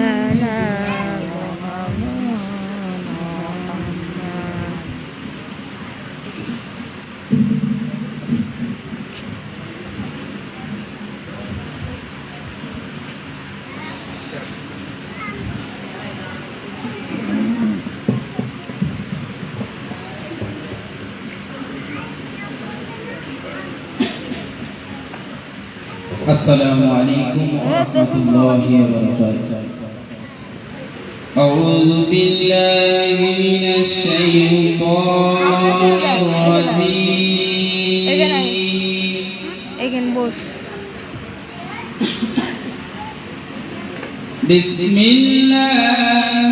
মাওলানা السلام عليكم ورحمة الله وبركاته. أعوذ بالله من الشيطان الرجيم. بسم الله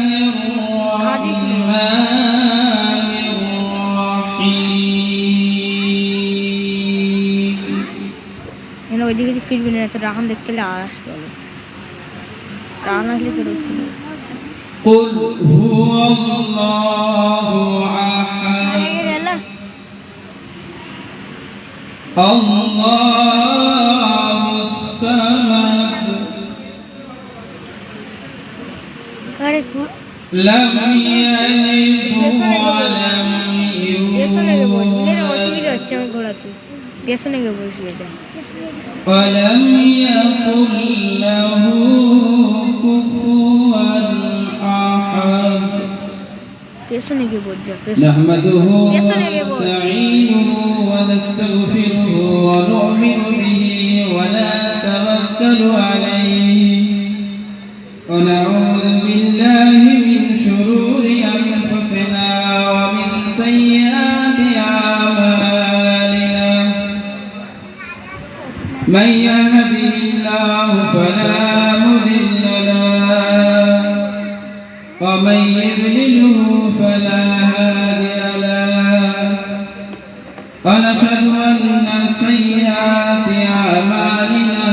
الرحمن الرحيم. నేను ওইদিকে ফিরবি না, তো রাখান দেখতে আওয়াজ পাবো। রাখান আসলে তো রুখবো। قل هو الله أحد الله الصمد لم يلد ولم يولد ولم يكن له كفوا أحد. نحمده ونستعينه ونستغفره ونؤمن به ونتوكل عليه ونعوذ بالله من شرور أنفسنا ومن سيئات أعمالنا. من يهده الله فلا مضل له ومن يضلله فلا هادي له. ونشهد أن سيئات أعمالنا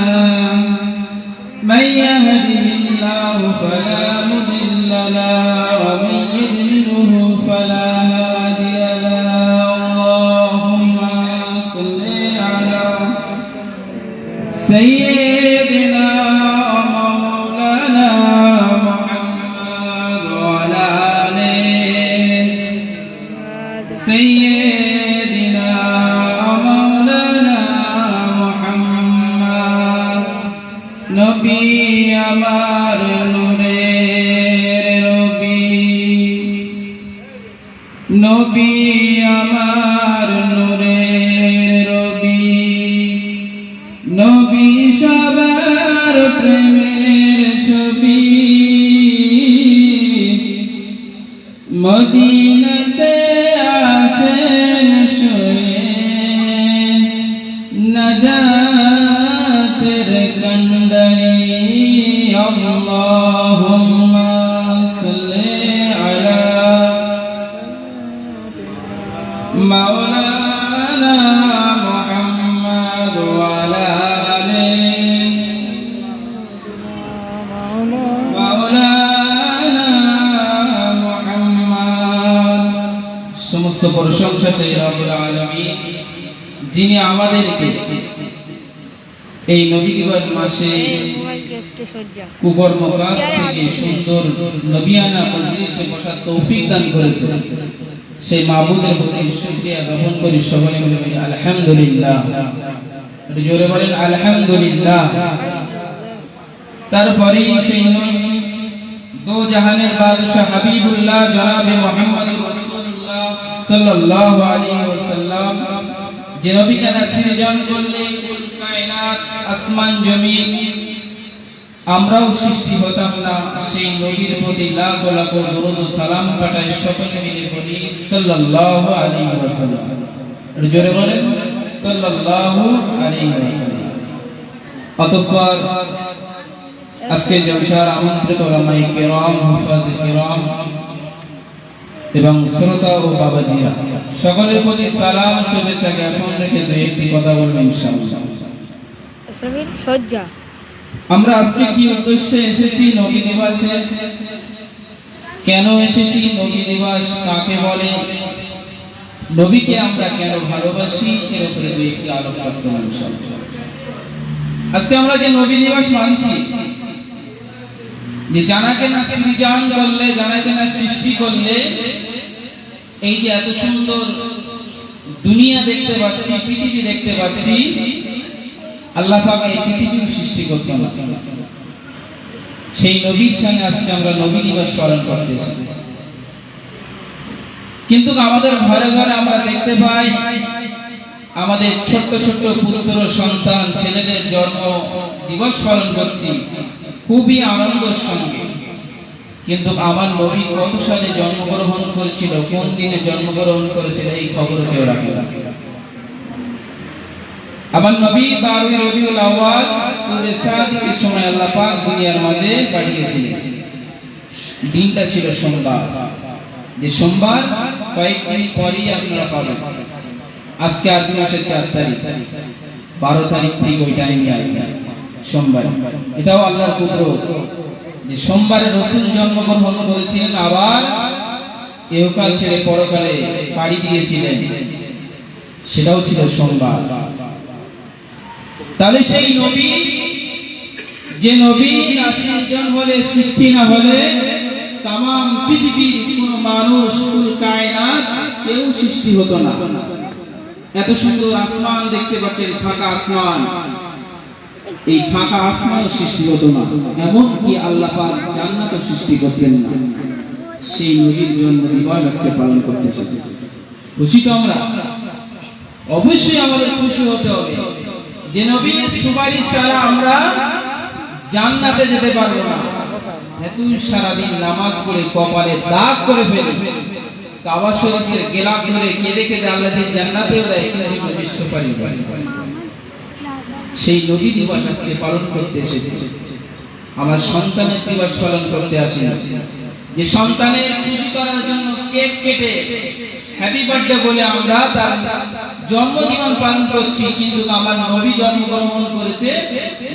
من يهده الله فلا مضل له ومن يضلله فلا هادي له. اللهم صل على سيدنا مولانا محمد وعلى آله سيدنا مولانا محمد. নবী আমার নূরের নবী আমার নূরের নবী সবার প্রেমের ছবি. মদিনাতে আছেন শুয়ে নাজাতের কান্ডারি. আল্লাহুম্মা সাল্লি আলা মাওলানা মুহাম্মদ ওয়া আলা আলিহি মাওলানা মুহাম্মদ. সমস্ত প্রশংসা সেই রব্বুল আলামিন যিনি আমাদেরকে এই নবী দিবস মাসে কুকর্ম কাজ থেকে সুন্দর নবিয়ানা মজলিসে বসার তৌফিক দান করেছেন। সেই মাবুদের প্রতি শুকরিয়া জ্ঞাপন করি। সকলে মিলে বলি আলহামদুলিল্লাহ। জোরে বলেন আলহামদুলিল্লাহ। তারপরে সেই নবী দো জাহানের বাদশা হাবিবুল্লাহ জনাবে মুহাম্মদুর রাসূলুল্লাহ সাল্লাল্লাহু আলাইহি ওয়াসাল্লাম যে নবীকে সৃজন করলে কুল কায়নাত আসমান জমিন আমরাও সৃষ্টি হতাম না, সেই নবীর প্রতি লাখ লাখ দরুদ ও সালাম পাঠাই। সকলে মিলে বলি সাল্লাল্লাহু আলাইহি ওয়াসাল্লাম। জোরে বলেন সাল্লাল্লাহু আলাইহি ওয়াসাল্লাম। অতঃপর আজকে জলসার আমন্ত্রিত ওলামায়ে কেরাম, হুফাজে কেরাম এবং শ্রোতা ও বাবাজিরা সকলের প্রতি সালাম শুভেচ্ছা জ্ঞাপন রেখে দুই একটি কথা বলবো ইনশাআল্লাহ। আমরা আজকে কি উদ্দেশ্যে এসেছি নবী দিবসে, কেন এসেছি, নবী দিবস কাকে বলে, নবীকে আমরা কেন ভালোবাসি, এর উপরে দুই একটি আলোচনা করব ইনশাআল্লাহ। আজকে আমরা যে নবী দিবস মানছি, যে জানাকে না সৃজন করলে, জানাকে না সৃষ্টি করলে এই যে এত সুন্দর দুনিয়া দেখতে পাচ্ছি, পৃথিবী দেখতে পাচ্ছি, আল্লাহ পাক এই পৃথিবী সৃষ্টি করতেন না। সেই নবীর সঙ্গে আজকে আমরা নবী দিবস পালন করতে এসেছি। কিন্তু আমাদের ঘরে ঘরে আমরা দেখতে পাই আমাদের ছোট্ট ছোট্ট পুত্র সন্তান ছেলেদের জন্ম দিবস পালন করছি খুবই আনন্দের সঙ্গে। কিন্তু আমার নবী কত সালে জন্মগ্রহণ করেছিল, কোন দিনে জন্মগ্রহণ করেছিল, এই খবর কেউ রাখে না। আমার নবী 12 রবিউল আউয়াল সূরা সাদিকের সময় আল্লাহ পাক দুনিয়ার মাঝে পাঠিয়েছিলেন। দিনটা ছিল সোমবার, যে সোমবার কয়েকদিন পরেই আপনারা পাবেন। আজকে আরবি মাসের 4 তারিখ, 12 তারিখ ঠিক ওই টাইমে আসবে সোমবার। এটাও আল্লাহর কুদরত যে সোমবারে রাসূল জন্মগ্রহণ করেছিলেন, আবার ইহকাল ছেড়ে পরকালে পাড়ি দিয়েছিলেন, সেটাও ছিল সোমবার। তাহলে সেই নবী, যে নবী না সৃজন হলে, সৃষ্টি না হলে তামাম পৃথিবীর কোন মানুষ, কোন কায়নাত কেউ সৃষ্টি হতো না। এত সুন্দর আসমান দেখতে পাচ্ছেন, ফাঁকা আসমান, এই ফাঁকা আসমানও সৃষ্টি হতো না। এমনকি আল্লাহ পাক জান্নাতও সৃষ্টি করতেন না। সেই নবীর জন্য দিবস আজকে পালন করতেছি। খুশি তো আমরা? অবশ্যই আমাদের খুশি হতে হবে যে নবীর সুপারিশ ছাড়া আমরা জান্নাতে যেতে পারবো না। এত সারাদিন নামাজ পড়ে কপালে দাগ করে ফেলে, কাবা শরীফের গেলাপ ধরে কেঁদে কেঁদে আল্লাহ যে জান্নাতেও দেয়, কিন্তু বুঝতে পারি সেই নবী দিবস আজকে পালন করতে এসেছি। আমার সন্তানের দিবস পালন করতে আসি না, যে সন্তানের খুশি করার জন্য কেক কেটে হ্যাপি বার্থডে বলে আমরা তার জন্মদিন পালন করছি। কিন্তু আমার নবী জন্মগ্রহণ করেছে,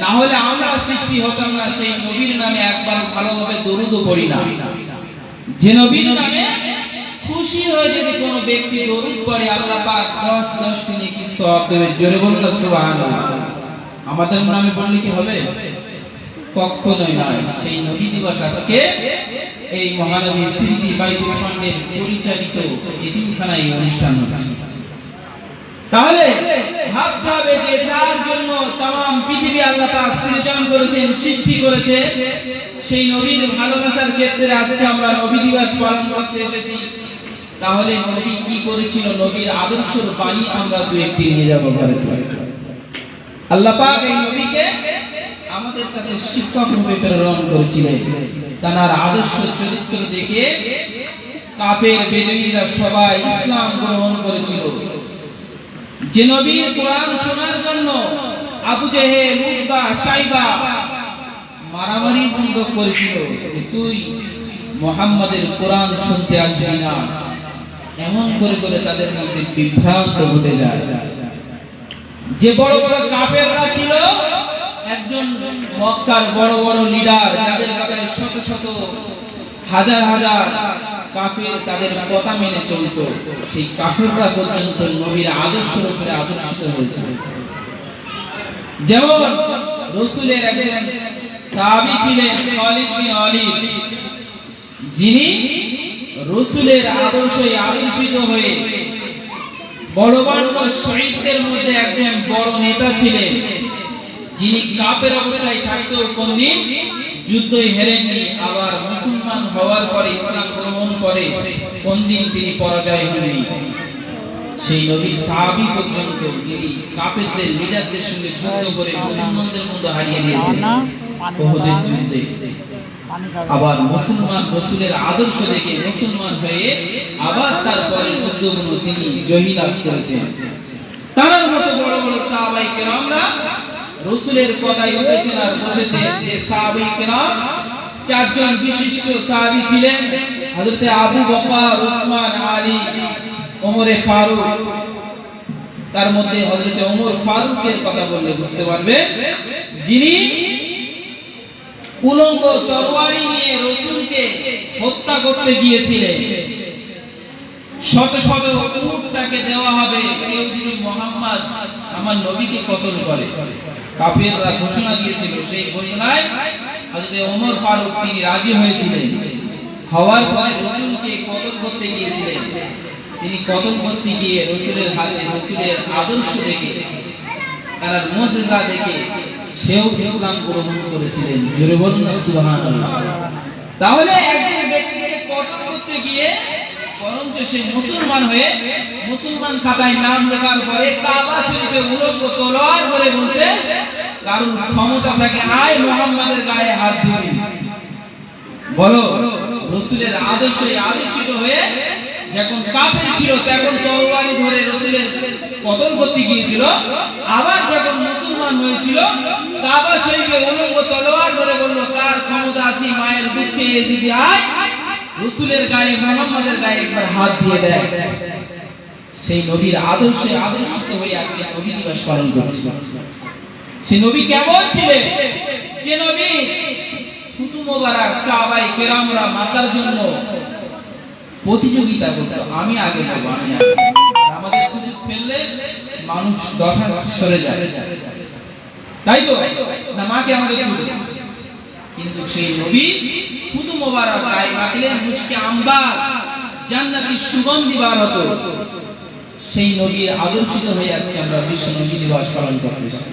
না হলে আমরা সৃষ্টি হতাম না। সেই নবীর নামে একবার ভালোভাবে দরুদ পড়ি না। যে নবীর নামে খুশি হয়ে যদি কোনো ব্যক্তি দরুদ পড়ে, আল্লাহ পাক 10 নেকি সওয়াব দেবে। জোরে বলুন না সুবহানাল্লাহ। আমাদের নামে বললে কি হবে? কখনোই নয়। সেই নবী দিবস আজকে এই মহানবী স্মৃতি বাইতুল ফান্ডের পরিচালিত এতিমখানায় অনুষ্ঠান হচ্ছে। তাহলে ভাবতে হবে যে যার জন্য তামাম পৃথিবী আল্লাহ পাক সৃজন করেছেন, সৃষ্টি করেছে, সেই নবীর ভালোবাসার ক্ষেত্রে আজকে আমরা নবী দিবস পালন করতে এসেছি। তাহলে নবী কি করেছিল, নবীর আদর্শের বাণী আমরা দু একটি নিয়ে যাব ঘরে। আল্লাহ পাক এই নবীকে আমাদের কাছে শিক্ষক রূপে প্রেরণ করেছিলেন। তার আদর্শ চরিত্র দেখে কাফের বেদুইনরা সবাই ইসলাম গ্রহণ করেছিল। যে নবীর কোরআন শোনার জন্য আবু জেহেল, উতবা, সাইবা মারামারি বন্ধ করেছিল যে তুই মুহাম্মাদের কোরআন শুনতে আসবি না। এমন করে করে তাদের মধ্যে বিভ্রান্ত ঘটে যায়। যে বড় বড় কাফেররা ছিল, একজন মক্কার বড় বড় লিডার, যাদের কাছে শত শত হাজার হাজার কাফের তাদের কথা মেনে চলত, সেই কাফেররা পর্যন্ত নবীর আদর্শের উপরে আদর্শিত হয়েছে। যেমন রাসূলের একজন সাহাবী ছিলেন খালিদ বিন ওয়ালিদ, যিনি রাসূলের আদর্শে আদর্শিত হয়ে বড় বড় শহীদদের মধ্যে একজন বড় নেতা ছিলেন, যিনি কাফের অবস্থায় থাকতেও কোনদিন যুদ্ধই হেরেননি। আবার মুসলমান হওয়ার পরে, ইসলাম গ্রহণ করে কোনদিন তিনি পরাজয় হননি। সেই নবী সাহাবী পর্যন্ত যিনি কাফেরদের লিডারদের সঙ্গে যুদ্ধ করে মুসলমানদের মধ্যে হারিয়ে দিয়েছিলেন উহুদের যুদ্ধে। আবার মুসলমান রাসূলের আদর্শ দেখে মুসলমান হয়ে আবার তারপরে যুদ্ধগুলো তিনি জয়ী লাভ করেছেন। তার মতো বড় বড় সাহাবায়ে কেরামরা রাসূলের কথায় উঠেছেন আর বসেছেন। যে সাহাবায়ে কেরাম, 4 জন বিশিষ্ট সাহাবী ছিলেন, হযরত আবু বকর, উসমান, আলী, ওমর ফারুক। তার মধ্যে হযরত ওমর ফারুকের কথা বললে বুঝতে পারবে, যিনি উলঙ্গ তরবারি নিয়ে রাসূলকে হত্যা করতে গিয়েছিলেন। শত শত উট তাকে দেওয়া হবে কেউ যদি মুহাম্মদ আমার নবীকে কতল করে। কাফেররা ঘোষণা দিয়েছিল, সেই ঘোষণায় হযরত ওমর ফারুক তিনি রাজি হয়েছিলেন। হওয়ার পরে রাসূলকে কতল করতে গিয়েছিলেন। তিনি কতল করতে গিয়ে রাসূলের হাতে রাসূলের আদর্শ দেখে তার মুজিজা দেখে সেও ইসলাম গ্রহণ করেছিলেন। জোরে বলুন সুবহানাল্লাহ। তাহলে একজন ব্যক্তিকে কতল করতে গিয়ে বরঞ্চ সে মুসলমান হয়ে মুসলমান খাতায় নাম লেখার পরে কাবা শরীফে উলঙ্গ তলোয়ার করে বলছে কারণ ক্ষমতা থাকে আয় মুহাম্মাদের গায়ে হাত দিবি। বলো রাসূলের আদর্শে আদর্শিত হয়ে যখন কাফের ছিল তখন তলোয়ারি ধরে রাসূলের কতল করতে গিয়েছিল, আবার যখন মুসলমান হয়েছিল কাবা শরীফে উলঙ্গ তলোয়ার ধরে বলল কার ক্ষমতা আছে মায়ের দুঃখে এসেছি আয় রাসূলের গায়ে মুহাম্মাদের গায়ে একবার হাত দিয়ে দেয়। সেই নবীর আদর্শে আদর্শিত হয়ে আজকে নবী দিবস পালন করছি। সেই নবী কেমন ছিলেন? যে নবী থুতু মোবারক সাহাবায়ে কেরামরা মাথার জন্য প্রতিযোগিতা করত, আমি আগে বলবো আমি আগে, আমাদের থুতু ফেললে মানুষ দশা সরে যায়, তাই তো না মাকে আমাদের থুতু, কিন্তু সেই নবী থুতু মোবারক গায়ে মাখলে মুশকে আম্বার জান্নাতি সুগন্ধি বার হতো। সেই নবীর আদর্শিত হয়ে আজকে আমরা বিশ্ব নবী দিবস পালন করতেছি।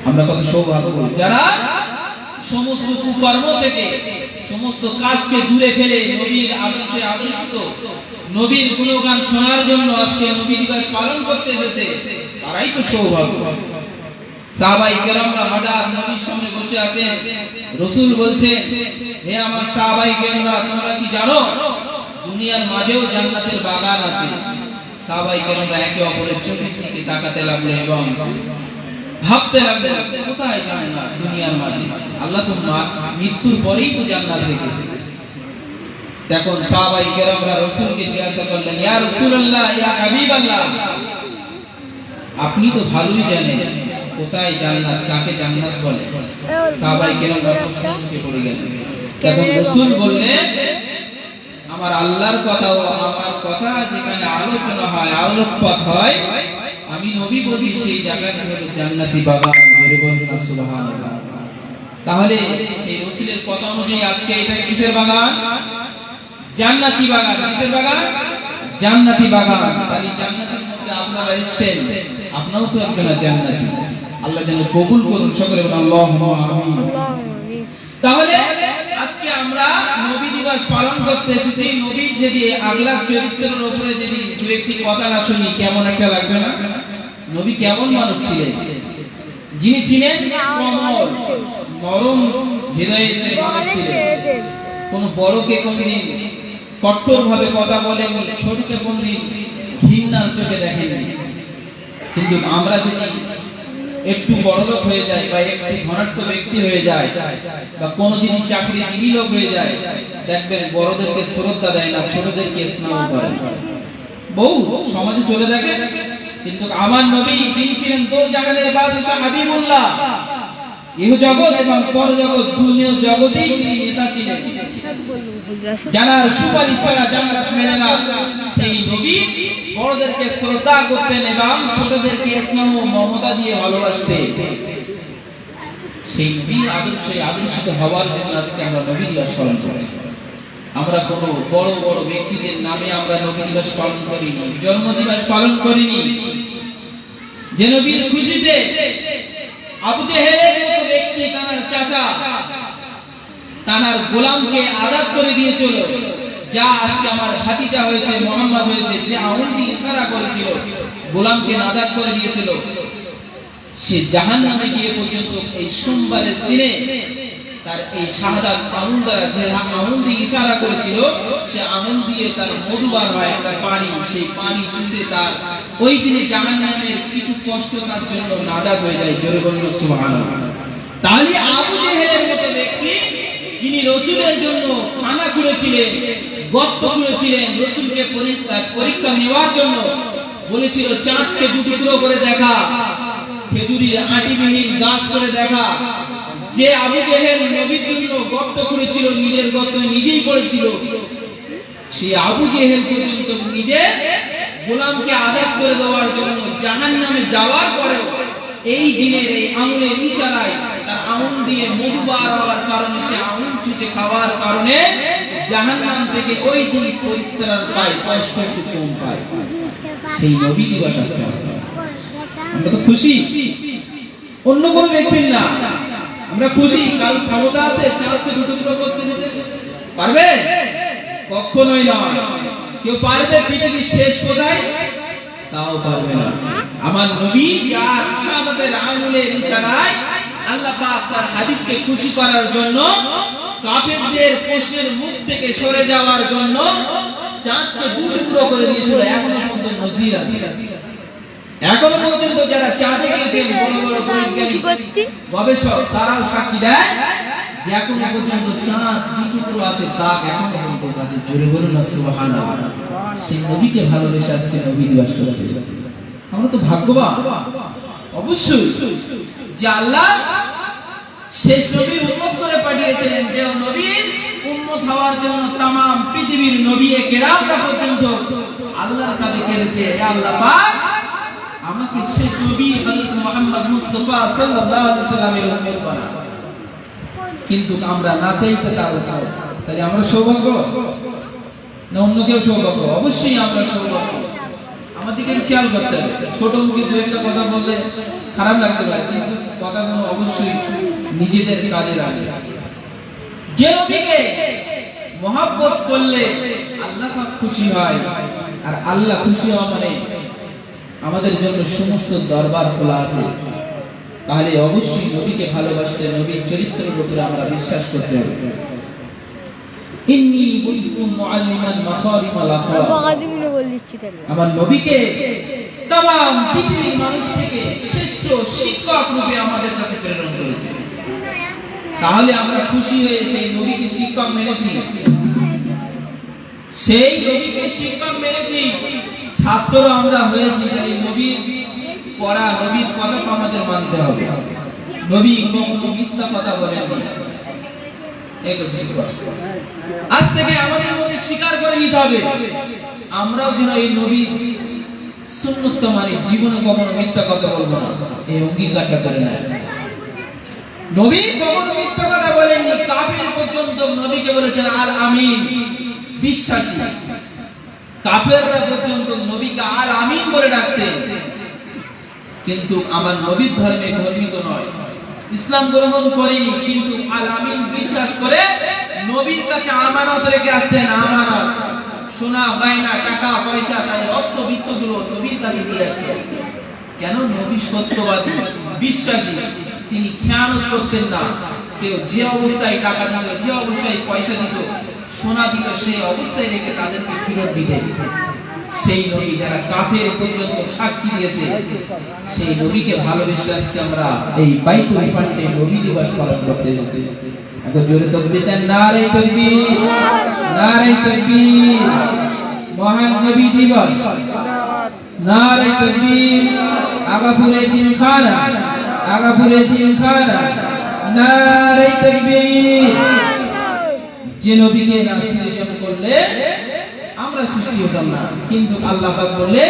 আমরা কত সৌভাগ্যবান যারা সমস্ত কুকর্ম থেকে সমস্ত কাজকে দূরে ফেলে নবীর আদর্শে আদর্শিত নবীর গুণগান শোনার জন্য আজকে নবী দিবস পালন করতে এসেছে, তারাই তো সৌভাগ্যবান। সাহাবায়ে কেরামরা হঠাৎ নবীর সামনে বসে আছেন, রাসূল বলছেন হে আমার সাহাবায়ে কেরামরা তোমরা কি জানো দুনিয়ার মাঝেও জান্নাতের বাগান আছে। সাহাবায়ে কেরামরা একে অপরের চোখে চোখে তাকাতে লাগলো এবং ভাবতে লাগলো কোথায় জান্নাত দুনিয়ার মাঝে, আল্লাহ তো মৃত্যুর পরেই তো জান্নাত রেখেছে। তখন সাহাবায়ে কেরামরা রাসূলকে জিজ্ঞাসা করলেন ইয়া রাসূলুল্লাহ ইয়া হাবিবাল্লাহ আপনি তো ভালোই জানেন কোথায় জান্নাত কাকে জান্নাত বলে। সাহাবায়ে কেরামরা প্রশ্নকে পড়ে গেলেন। তখন রাসূল বললেন আমার আল্লাহর কথা ও আমার কথা যেখানে আলোচনা হয় আলোকপাত হয় আমি নবী বলি সেই জায়গাটা হলো জান্নাতি বাগান। জোরে বলুন সুবহানাল্লাহ। তাহলে সেই রাসূলের কথা অনুযায়ী আজকে এটা কিসের বাগান? জান্নাতি বাগান। কিসের বাগান? জান্নাতি বাগান। তাহলে জান্নাতের মধ্যে আপনারা এসেছেন, আপনাও তো একজন জান্নাতি। আল্লাহ যেন কবুল করুন, সকলে বলুন আল্লাহুম্মা আমিন। তাহলে আজকে আমরা নবী দিবস পালন করতে এসেছি। নবীর যদি আগলার চরিত্রের উপরে যদি দু একটি কথা না শুনি কেমন একটা লাগবে না? নবী কেমন মানুষ ছিলেন? যিনি ছিলেন কোমল নরম হৃদয়ের মানুষ ছিলেন। কোন বড়কে কোনদিন কঠোর ভাবে কথা বলেননি, ছোটকে কোনদিন ঘৃণার চোখে দেখেননি। কিন্তু আমরা যদি একটু বড়লোক হয়ে যায় বা একটু ধনাঢ্য ব্যক্তি হয়ে যায় বা কোনো যদি চাকরিজীবী লোক হয়ে যায় দেখবেন বড়দেরকে শ্রদ্ধা দেয় না, ছোটদেরকে স্নেহ করে। বহু সমাজে চলে থাকে। কিন্তু আমার নবী যিনি ছিলেন দো জাহানের বাদশা হাবিবুল্লাহ, ইহ জগৎ এবং পরজগৎ দুনিয়া জগতেই তিনি নেতা ছিলেন। যারা সুপারিশ ছাড়া জান্নাত মেনে না সেই নবী বড়দেরকে শ্রদ্ধা করতেন এবং ছোটদেরকে স্নেহ মমতা দিয়ে ভালোবাসতেন। সেই নবীর আদর্শে আদর্শিত হওয়ার জন্য আজকে আমরা নবী দিবস পালন করছি। আমরা কোনো বড় বড় ব্যক্তিদের নামে আমরা নবী দিবস পালন করিনি, জন্ম দিবস পালন করিনি। যে নবীর খুশিতে আবু জেহেলের মতো ব্যক্তি তার চাচা তার গোলামকে আজাদ করে দিয়েছিল, যা আজকে আমার ভাতিজা হয়েছে মুহাম্মদ হয়েছে, যে আঙুল দিয়ে ইশারা করেছিল গোলামকে আজাদ করে দিয়েছিল, সে জাহান্নামে গিয়ে পর্যন্ত এই সোমবারের দিনে তার এই শাহাদাত আঙুল দ্বারা যে আঙুল দিয়ে ইশারা করেছিল সে আঙুল দিয়ে তার মধু বার হয় একটা পানি, সেই পানি চুষে তার ওই দিনে জাহান্নামের কিছু কষ্ট তার জন্য নাজাত হয়ে যায়। জোরে বলুন সুবহানাল্লাহ। তাহলে আবু জেহেলের মতো ব্যক্তি যিনি রাসূলের জন্য খানা খুঁড়েছিলেন, গর্ত খুঁড়েছিলেন, রাসূলকে পরীক্ষা নেওয়ার জন্য বলেছিল চাঁদকে দুটুকরো করে দেখা, খেজুরির আটিবিহীন গাছ করে দেখা। যে আবু জেহেল নবীর জন্য গর্ত খুঁড়েছিল, নিজের গর্ত নিজেই করেছিল, সেই আবু জেহেল পর্যন্ত নিজে গোলামকে আজাদ করে দেওয়ার জন্য জাহান্নামে যাওয়ার পরেও এই দিনের এই আঙুলের ইশারায় তার আঙুল দিয়ে মধু বার হওয়ার কারণে, সে আঙুল চুচে খাওয়ার কারণে জাহান্নাম থেকে ওই দিন পরিত্রাণ পায়, কষ্ট একটু কম পায়। সেই নবী দিবস আজকে আমরা তো খুশি, অন্য কোনো ব্যক্তির না। আমরা খুশি কারণ ক্ষমতা আছে চাঁদকে দুটো দুটো করতে দিতে পারবে? কখনোই নয়। কেউ পারবে পৃথিবীর শেষ কোথায়? তাও পারবে না। আমার নবী যার শাহাদাতের আঙুলের ইশারায় আল্লাহ পাক তার হাবিবকে খুশি করার জন্য, কাফেরদের প্রশ্নের মুখ থেকে সরে যাওয়ার জন্য চাঁদকে দুটুকরো করে দিয়েছিল। এখনো পর্যন্ত নজির আছে। এখনো পর্যন্ত যারা চাঁদে গিয়েছেন বড় বড় বৈজ্ঞানিক গবেষক, তারাও সাক্ষী দেয় যে এখনো পর্যন্ত চাঁদ দুটুকরো আছে, দাগ এখনো পর্যন্ত আছে। জোরে বলুন না সুবহানাল্লাহ। সেই নবীকে ভালোবেসে আজকে নবী দিবস করতে এসেছি। আমরা তো ভাগ্যবান অবশ্যই যে আল্লাহ শেষ নবীর উম্মত করে পাঠিয়েছিলেন, যে নবীর উম্মত হওয়ার জন্য तमाम পৃথিবীর নবী কেরামরা পর্যন্ত আল্লাহর কাছে কেঁদেছে, হে আল্লাহ পাক আমাকে শেষ নবী হযরত মুহাম্মদ মুস্তাফা সাল্লাল্লাহু আলাইহি সাল্লামের উম্মত বানাও। কিন্তু আমরা না চাইতে তার উত্তর। তাহলে আমরা সৌভাগ্য না অন্য কেউ সৌভাগ্য? অবশ্যই আমরা সৌভাগ্য। আমাদেরকে খেয়াল করতে হবে। ছোট মুখে দু একটা কথা বললে খারাপ লাগতে পারে, কিন্তু কথাগুলো অবশ্যই নিজেদের কাজে লাগে। যে নবীকে মহব্বত করলে আল্লাহ পাক খুশি হয়, আর আল্লাহ খুশি হওয়া মানে আমাদের জন্য সমস্ত দরবার খোলা আছে। তাহলে অবশ্যই নবীকে ভালোবাসতে, নবীর চরিত্রের উপরে আমরা বিশ্বাস করতে হবে। ইন্নী বুইসু মুআল্লিমান মাকারিমাল আখলাক। আমার নবীকে तमाम পৃথিবীর মানুষ থেকে শ্রেষ্ঠ শিক্ষক রূপে আমাদের কাছে প্রেরণ করেছে। তাহলে আমরা খুশি হয়ে সেই নবীকে শিক্ষক মেনেছি, সেই নবীকে শিক্ষক মেনেছি, ছাত্র আমরা হয়েছি। তাই নবীর পড়া, নবীর কথা আমাদের মানতে হবে। নবী কখনো মিথ্যা কথা বলেননি। আজ থেকে আমাদের মধ্যে স্বীকার করে নিতে হবে, আমরাও যেন এই নবীর সুন্নত মানে জীবনে কখনো মিথ্যা কথা বলবো না, এই অঙ্গীকারটা করে নেয়। নবী কখনো মিথ্যা কথা বলেননি। কাফির পর্যন্ত নবীকে বলেছেন আল আমিন, বিশ্বাসী। কাফেররা পর্যন্ত নবীকে আল আমিন বলে ডাকতেন। কিন্তু আমার নবীর ধর্মে ধর্মিত নয়, ইসলাম গ্রহণ করেনি, কিন্তু আল আমিন বিশ্বাস করে নবীর কাছে আমানত রেখে আসতেন। আমানত, সোনা গয়না টাকা পয়সা, তাই অর্থ বিত্তগুলো নবীর কাছে দিয়ে আসতেন। কেন? নবী সত্যবাদী, বিশ্বাসী, তিনি খেয়ানত করতেন না। কেউ যে অবস্থায় টাকা দিত, যে অবস্থায় পয়সা দিত, সোনা দিত, সেই অবস্থায় রেখে তাদেরকে ফেরত দিতেন। সেই নবী যারা কাফের পর্যন্ত সাক্ষী দিয়েছে, সেই নবীকে ভালোবেসে আজকে আমরা এই বাইতুল ফান্ডে নবী দিবস পালন করতে যাচ্ছি। এখন জোরে তাকবীর দেন, নারে তাকবীর, নারে তাকবীর। মহান নবী দিবস, নারে তাকবীর। আগাপুরে তিনখানা, আগাপুরে তিনখানা, নারে তাকবীর। যে নবীকে রাসূল করলে আমরা সৃষ্টি হতাম না, কিন্তু আল্লাহ পাক বলে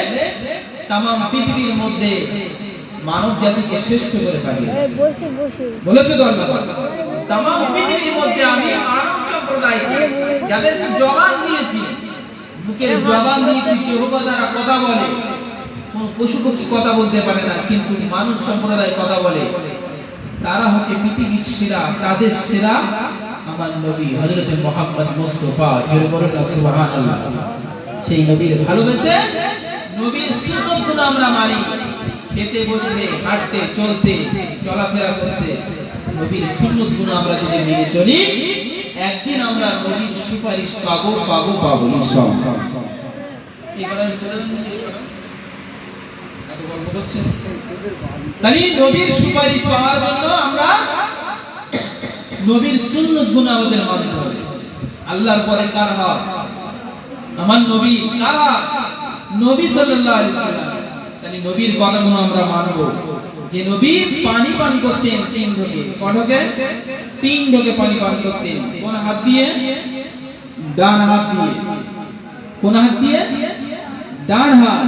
तमाम পৃথিবীর মধ্যে মানব জাতিকে শ্রেষ্ঠ করে পাঠিয়েছে। বলেছে তো আল্লাহ পাক, तमाम পৃথিবীর মধ্যে আমি মানব সম্প্রদায়কে যাদেরকে জবান দিয়েছি, মুখের জবান দিয়েছি, যেভাবে তারা কথা বলে, কোন পশু পক্ষী কথা বলতে পারে না, কিন্তু মানুষ সম্প্রদায় কথা বলে, তারা হচ্ছে পৃথিবীর সেরা। তাদের সেরা আমার নবী হযরত মুহাম্মদ মুস্তাফা। জোরে বলুন না সুবহানাল্লাহ। সেই নবীর ভালোবেসে নবীর সুন্নাতগুলো আমরা মানি। খেতে বসলে, হাঁটতে চলতে, চলাফেরা করতে নবীর সুন্নাতগুলো আমরা যদি মেনে চলি, একদিন আমরা নবীর সুপারিশ পাবো, পাবো, পাবো ইনশাআল্লাহ। তাহলে নবীর সুপারিশ পাওয়ার জন্য আমরা নবীর সুন্নাত গুলো আমাদের মানতে হবে। আল্লাহর পরে কার হক? আমার নবী। কার হক? নবী সাল্লাল্লাহু আলাইহি ওয়াসাল্লাম। তাহলে নবীর কথাগুলো আমরা মানব। যে নবী পানি পান করতেন 3 ঢোকে, কঠকে 3 ঢোকে পানি পান করতেন। কোন হাত দিয়ে? ডান হাত দিয়ে। কোন হাত দিয়ে? ডান হাত।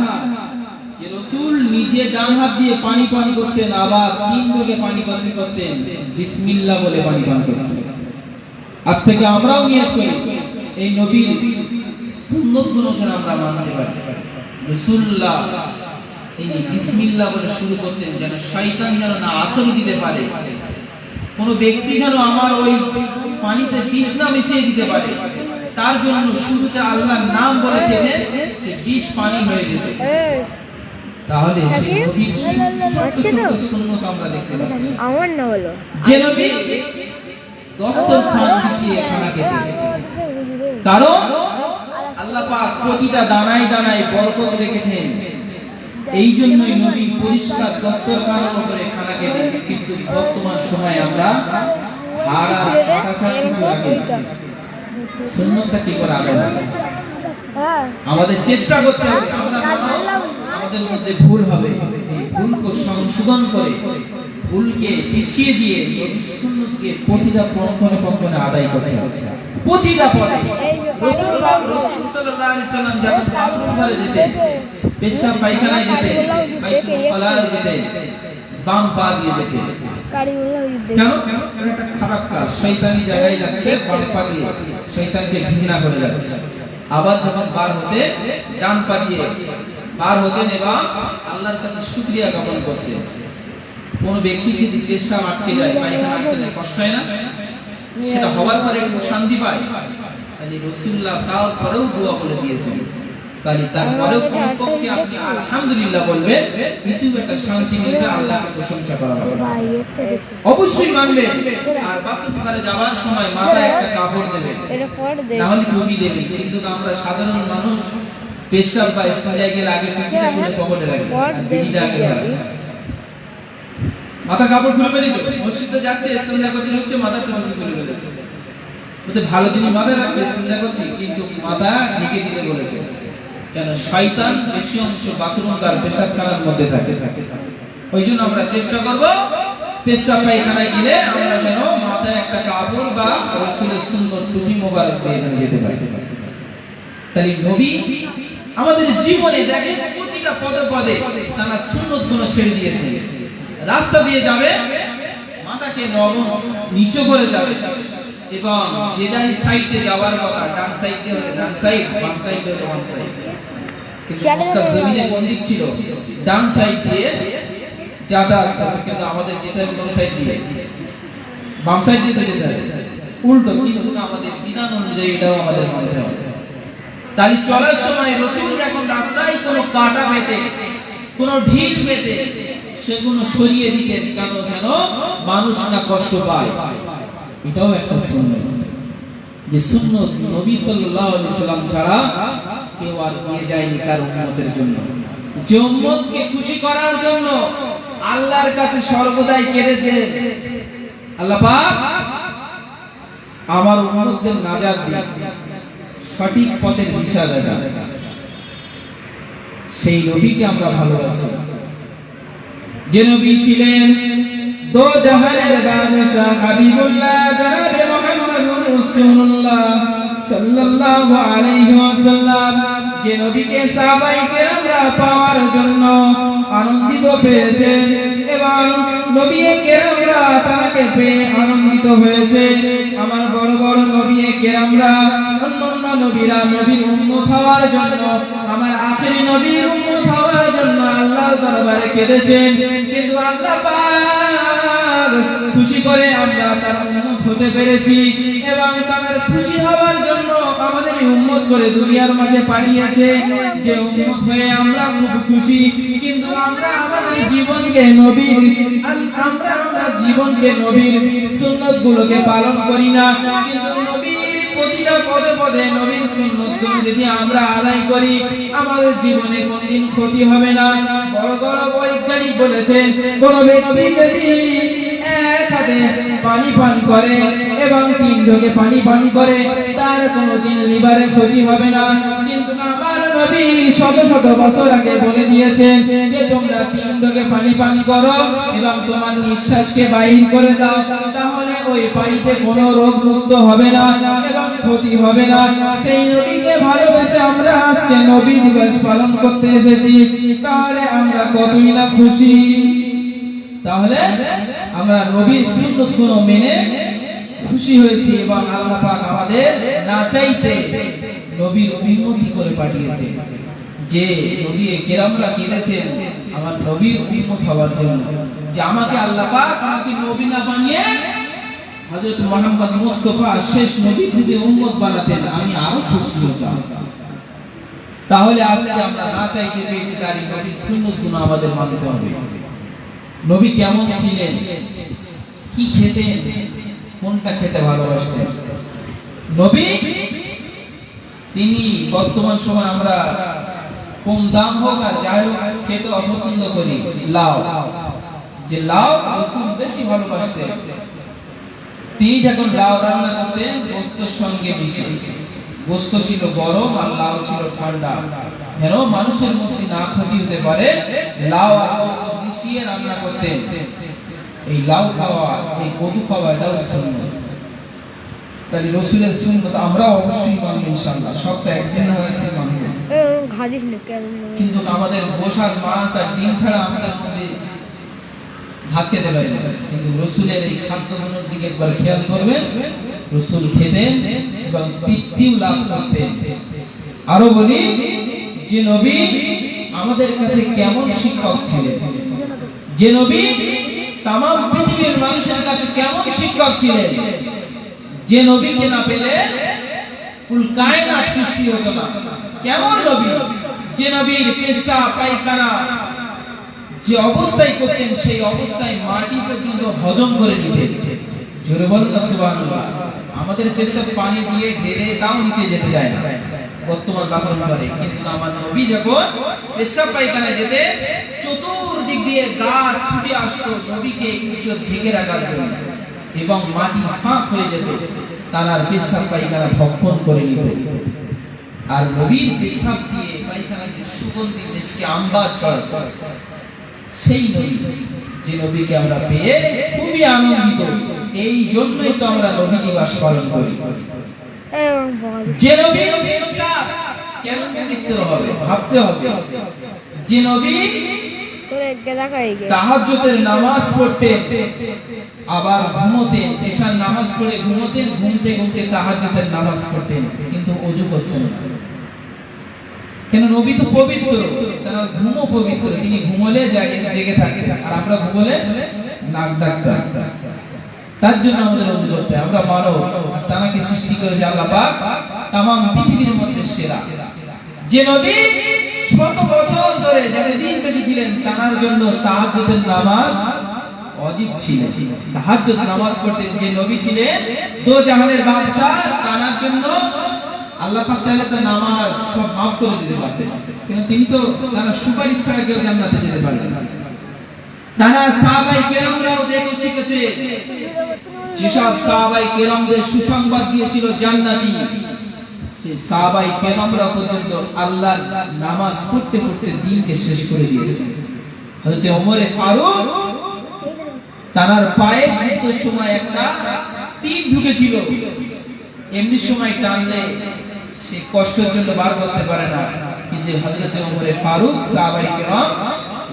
যে রাসূল নিজে ডান হাত দিয়ে পানি পান করতেন, আবার তিন ঢোকে পানি পান করতেন, বিসমিল্লাহ বলে পানি পান করতেন। আজ থেকে আমরাও নিয়ত করি এই নবীর সুন্নতগুলো যেন আমরা মানতে পারি। রাসূলুল্লাহ তিনি বিসমিল্লাহ বলে শুরু করতেন, যেন শয়তান যেন না আসর দিতে পারে, কোন ব্যক্তি যেন আমার ওই পানিতে বিষ না মিশিয়ে দিতে পারে, তার জন্য শুরুতে আল্লাহর নাম বলে খেলে সে বিষ পানি হয়ে যেত। তাহলে সেই নবীর ছোট্ট ছোট্ট সুন্নত আমরা দেখতে পাচ্ছি। আমার না হলো যে নবী দস্তরখান বিছিয়ে খানা খেতেন, কারণ আল্লাহ পাক প্রতিটা দানায় দানায় বরকত রেখেছেন, এই জন্যই নবী পরিষ্কার দস্তরখানের উপরে খানা খেতেন। কিন্তু বর্তমান সময়ে আমরা হাড় আর কাটা ছাড়া কিছু রাখি না। সুন্নতটা কি করে আগে হবে? আমাদের চেষ্টা করতে হবে। আমরা আমাদের মধ্যে ভুল হবে, এই ভুলকে সংশোধন করে ভুলকে পিছিয়ে দিয়ে সুন্নতকে প্রতিটা পন্থনে আদায় করতে হবে। প্রতিটা পদে রাসূল সাল্লাল্লাহু আলাইহি সাল্লাম যখন বাথরুম ঘরে যেতেন, পেশাব পায়খানায় যেতেন, বাইতুল খালায় যেতেন, বাম পা দিয়ে যেতেন। কেন? এটা খারাপ কাজ, শয়তানি জায়গায় যাচ্ছে, বাম পা দিয়ে শয়তানকে ঘৃণা করে যাচ্ছে। আবার যখন বার হতে ডান পা দিয়ে বার হতেন এবং আল্লাহর কাছে শুকরিয়া জ্ঞাপন করতেন। কোন ব্যক্তিকে যদি পেশাব আটকে যায়, পায়খানা আটকে যায়, কষ্ট হয় না? সেটা হওয়ার পরে একটু শান্তি পায়। তাহলে রাসূলুল্লাহ তারপরেও দোয়া বলে দিয়েছেন, তাহলে তারপরেও কমপক্ষে আপনি আলহামদুলিল্লাহ বলবেন, কিন্তু একটা শান্তি মিলবে, আল্লাহকে প্রশংসা করা হবে। অবশ্যই মানবেন। আর বাথরুম ঘরে যাওয়ার সময় মাথায় একটা কাপড় দেবেন, না হলে টুপি দেবেন। কিন্তু আমরা সাধারণ মানুষ পেশাব বা ইস্তেঞ্জায় গেলে আগে টুপিটা খুলে পকেটে রাখি, আর বিড়িটা আগে ধরে মাথা কাপড় খুলে ফেলি। তো মসজিদে যাচ্ছে, ইস্তেঞ্জা করতে হচ্ছে, মাথা টুপি খুলে ফেলেছে। বলতে ভালো জিনিস মাথায় রাখবে, ইস্তেঞ্জা করছি, কিন্তু মাথা ঢেকে দিতে বলেছে। কেন? শয়তান বেশি অংশ বাথরুম তার পেশাবখানার মধ্যে থাকে। ওই জন্য আমরা চেষ্টা করব পেশাব পায়খানায় গেলে আমরা যেন মাথায় একটা কাপড় বা রাসূলের সুন্নত টুপি মোবারক দিয়ে যেতে পারি। তাই নবী আমাদের জীবনে দেখেন প্রতিটা পদে পদে তার সুন্নতগুলো ছেড়ে দিয়েছে। রাস্তা দিয়ে যাবে, মাথাকে নরম নিচু করে যাবে, এবং যেটাই সাইডে যাওয়ার কথা, ডান সাইড দিয়ে হলে ডান সাইড, বাম সাইড দিয়ে বাম সাইড। কিন্তু মক্কা জমিনে পণ্ডিত ছিল, ডান সাইড দিয়ে যাতায়াত করতে, কিন্তু আমাদের যেতে হবে কোন সাইড দিয়ে? বাম সাইড দিয়ে যেতে হবে, উল্টো। কিন্তু আমাদের বিধান অনুযায়ী এটাও আমাদের মানতে হবে। তাই চলার সময় রাসূল যখন রাস্তায় কোনো কাটা পেতে, কোনো ঢিল পেতে, সেগুলো সরিয়ে দিতেন, কেন? যেন মানুষ না কষ্ট পায়। এটাও একটা সুন্নত, যে সুন্নত নবী সাল্লাল্লাহু আলাইহি সাল্লাম ছাড়া কেউ আর দিয়ে যায়নি তার উম্মতের জন্য। যে উম্মতকে খুশি করার জন্য আল্লাহর কাছে সর্বদাই কেঁদেছে, আল্লাহ পাক আমার উম্মতদের নাজাত দিন, সঠিক পথের দিশা দেখান। সেই নবীকে আমরা ভালোবাসি, যে নবী ছিলেন দো জাহানের বাদশা হাবিবুল্লাহ জনাবে মুহাম্মদুর রাসূলুল্লাহ সাল্লাল্লাহু আলাইহি ওয়াসাল্লাম, যে নবীকে সাহাবায়ে কেরামরা পাওয়ার জন্য আনন্দিত পেয়েছেন এবং নবী কেরামরা তাকে পেয়ে আনন্দিত হয়েছে। আমার বড় বড় নবী কেরামরা অন্যান্য নবীরা নবীর উম্মত হওয়ার জন্য, আমার আখেরি নবীর উম্মত হওয়ার জন্য আল্লাহর দরবারে কেঁদেছেন, কিন্তু আল্লাহ পাক খুশি করে আমরা তার উম্মত হতে পেরেছি এবং তার খুশি হওয়ার জন্য আমাদের উম্মত করে দুনিয়ার মাঝে পাঠিয়েছে। যে উম্মত হয়ে আমরা খুব খুশি, কিন্তু আমরা আমাদের জীবনকে নবীর সুন্নতগুলোকে পালন করি না। কিন্তু নবীর প্রতিটা পদে পদে নবীর সুন্নতগুলো যদি আমরা আদায় করি, আমাদের জীবনে কোনদিন ক্ষতি হবে না। বড় বড় বৈজ্ঞানিক বলেছেন, কোন ব্যক্তি যদি এক হাতে পানি পান করে এবং তিন ঢোকে পানি পান করে, তার কোনদিন লিভারে ক্ষতি হবে না। কিন্তু আমার নবী শত শত বছর আগে বলে দিয়েছেন যে তোমরা তিন ঢোকে পানি পান করো এবং তোমার নিঃশ্বাসকে বাইর করে দাও, তাহলে ওই পানিতে কোনো রোগ মুক্ত হবে না এবং ক্ষতি হবে না। সেই নবীকে ভালোবেসে আমরা আজকে নবী দিবস পালন করতে এসেছি, তাহলে আমরা কতই না খুশি। তাহলে আমরা নবীর সুন্নতগুলো মেনে খুশি হয়েছি এবং আল্লাহ পাক আমাদের না চাইতে নবীর উম্মতি করে পাঠিয়েছে। যে নবী কেরামরা কেঁদেছেন আমার নবীর উম্মত হওয়ার জন্য, যে আমাকে আল্লাহ পাক আমাকে নবী না বানিয়ে হযরত মুহাম্মদ মুস্তাফা শেষ নবী যদি উম্মত বানাতেন আমি আরো খুশি হতাম। তাহলে আজকে আমরা না চাইতে পেয়েছি, তার এই নবীর সুন্নতগুলো আমাদের মানতে হবে। নবী কেমন ছিলেন, কি খেতেন, কোনটা খেতে ভালোবাসতেন? নবী তিনি বর্তমান সময় আমরা কম দাম হোক আর যাই হোক খেতে অপছন্দ করি লাউ, যে লাউ রাসূল বেশি ভালোবাসতেন। তিনি যখন লাউ রান্না করতেন গোশতের সঙ্গে মিশিয়ে, গোশত ছিল গরম আর লাউ ছিল ঠান্ডা, যেন মানুষের মধ্যে না ক্ষতি হতে পারে লাউ আর গোশত মিশিয়ে রান্না করতেন। এই লাউ খাওয়া, এই কদু খাওয়া এটাও সুন্নাত। তাই রাসূলের সুন্নাত আমরা অবশ্যই মানব ইনশাআল্লাহ, সপ্তাহে একদিন না একদিন মানব। কিন্তু আমাদের বসার মাছ আর ডিম ছাড়া আমাদের মধ্যে ভাত খেতে পারি না। কিন্তু রাসূলের এই খাদ্যগুলোর দিকে একবার খেয়াল করবেন, রাসূল খেতেন এবং তৃপ্তিও লাভ করতেন। আরো বলি যে নবী আমাদের কাছে কেমন শিক্ষক ছিলেন, যে নবী তাম পৃথিবীর মানুষের কাছে কেমন শিক্ষক ছিলেন, যে নবীকে না পেলে কুল কায়নাত সৃষ্টি হতো না। কেমন নবী, যে নবীর পেশাব পায়খানা যে অবস্থায় করতেন সেই অবস্থায় মাটি পর্যন্ত হজম করে নিতেন। জোরে বলুন না সুবহানাল্লাহ। আমাদের পেশাব পানি দিয়ে ঢেলে তাও নিচে যেতে যায় না বর্তমান বাথরুম করে, কিন্তু আমার নবী যখন পেশাব পায়খানায় যেতেন চতুর্দিক দিয়ে গাছ ছুটে আসতো নবীকে ইজ্জত ঢেকে রাখার জন্য, এবং মাটি ফাঁক হয়ে যেত, তার পেশাব পায়খানা ভক্ষণ করে নিত। আর নবীর পেশাব দিয়ে পায়খানা দিয়ে সুগন্ধি দেশকে আম্বার ছড়ায়। সেই নবী, যে নবীকে আমরা পেয়ে খুবই আনন্দিত, এই জন্যই তো আমরা নবী দিবস পালন করি। যে নবীর পেশাব কেমন পবিত্র হবে ভাবতে হবে। যে নবী তাহাজ্জুদের নামাজ পড়তেন আবার ঘুমোতেন, এশার নামাজ পড়ে ঘুমোতেন, ঘুমতে ঘুমতে তাহাজ্জুদের নামাজ পড়তেন, কিন্তু ওযু করতেন না। কেন? নবী তো পবিত্র, তার ঘুমও পবিত্র, তিনি ঘুমোলে জেগে থাকতেন, আর আমরা ঘুমোলে নাক ডাকতাম। তার জন্য আমাদের ওযু করতে, আমরা মানব, তাকে সৃষ্টি করেছে আল্লাহ পাক তাম পৃথিবীর মধ্যে সেরা। যে নবী শত বছর ধরে যতদিন বেঁচে ছিলেন তার জন্য তাহাজ্জুদের নামাজ ওয়াজিব ছিল, তাহাজ্জুদ নামাজ পড়তেন। যে নবী ছিলেন দো জাহানের বাদশা, তার জন্য আল্লাহ পাক চাইলে তো নামাজ সব মাফ করে দিতে পারতেন, কিন্তু তিনি তো তার সুপারিশ ছাড়া কেউ জান্নাতে যেতে পারতেন না। তারা সাহাবায়ে কেরামরাও দেখে শিখেছে, যেসব সাহাবায়ে কেরামদের সুসংবাদ দিয়েছিল জান্নাতি, সেই সাহাবায়ে কেরামরা পর্যন্ত আল্লাহর নামাজ পড়তে পড়তে দিনকে শেষ করে দিয়েছে। হযরত ওমর ফারুক তার পায়ে মৃত্যুর সময় একটা তীর ঢুকেছিল, এমনি সময় টানলে সে কষ্টের জন্য বার করতে পারে না, কিন্তু হযরত ওমর ফারুক সাহাবায়ে কেরাম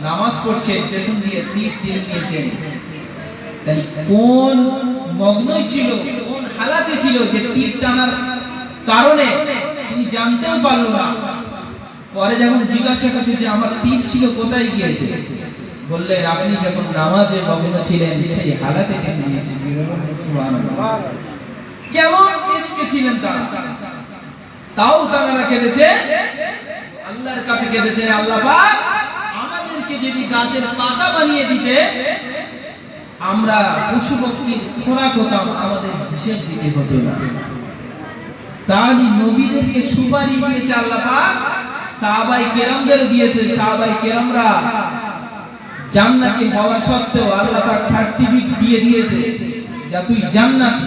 নামাজ পড়ছে পেছন দিয়ে তীর টেনে নিয়েছেন। তাই কোন মগ্নই ছিল, কোন হালাতে ছিল যে তীর টানার কারণে তিনি জানতেও পারল না। পরে যখন জিজ্ঞাসা করছে যে আমার তীর ছিল কোথায় গিয়েছে, বললেন আপনি যখন নামাজে মগ্ন ছিলেন সেই হালাতে কেটে নিয়েছে। সুবহানাল্লাহ, কেমন ইশকে ছিলেন তারা, তাও তারা কেঁদেছে, আল্লাহর কাছে কেঁদেছে, আল্লাহ পাক আমাদেরকে যদি গাছের পাতা বানিয়ে দিতে আমরা পশু পক্ষীর খোরাক হতাম, আমাদের হিসেব দিতে হতো না। তাহলে নবীদেরকে সুপারিশ দিয়েছে আল্লাহ পাক, সাহাবায়ে কেরামদের দিয়েছে। সাহাবায়ে কেরামরা জান্নাতি হওয়া সত্ত্বেও আল্লাহ পাক সার্টিফিকেট দিয়ে দিয়েছে যে তুই জান্নাতি,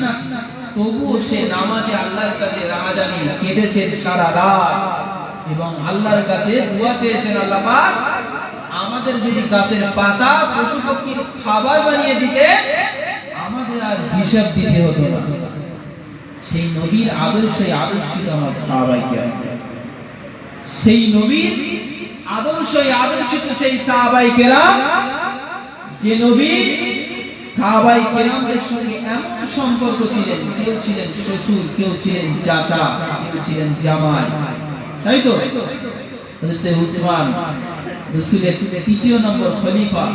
তবুও সে নামাজে আল্লাহর কাছে রাহাজানি কেঁদেছেন সারা রাত এবং আল্লাহর কাছে দোয়া চেয়েছেন, আল্লাহ পাক আমাদের যদি গাছের পাতা পশু পক্ষীর খাবার বানিয়ে দিতে আমাদের আর হিসাব দিতে হতো না। সেই নবীর আদর্শে আদর্শিত আমার সাহাবায়ে কেরাম, সেই নবীর আদর্শে আদর্শিত সেই সাহাবায়ে কেরাম, যে নবী সাহাবায়ে কেরামদের সঙ্গে এমন সম্পর্ক ছিলেন, কেউ ছিলেন শ্বশুর, কেউ ছিলেন চাচা, কেউ ছিলেন জামাই, তাই তো? হযরত উসমান রাসূলের তৃতীয় নম্বর খলিফা,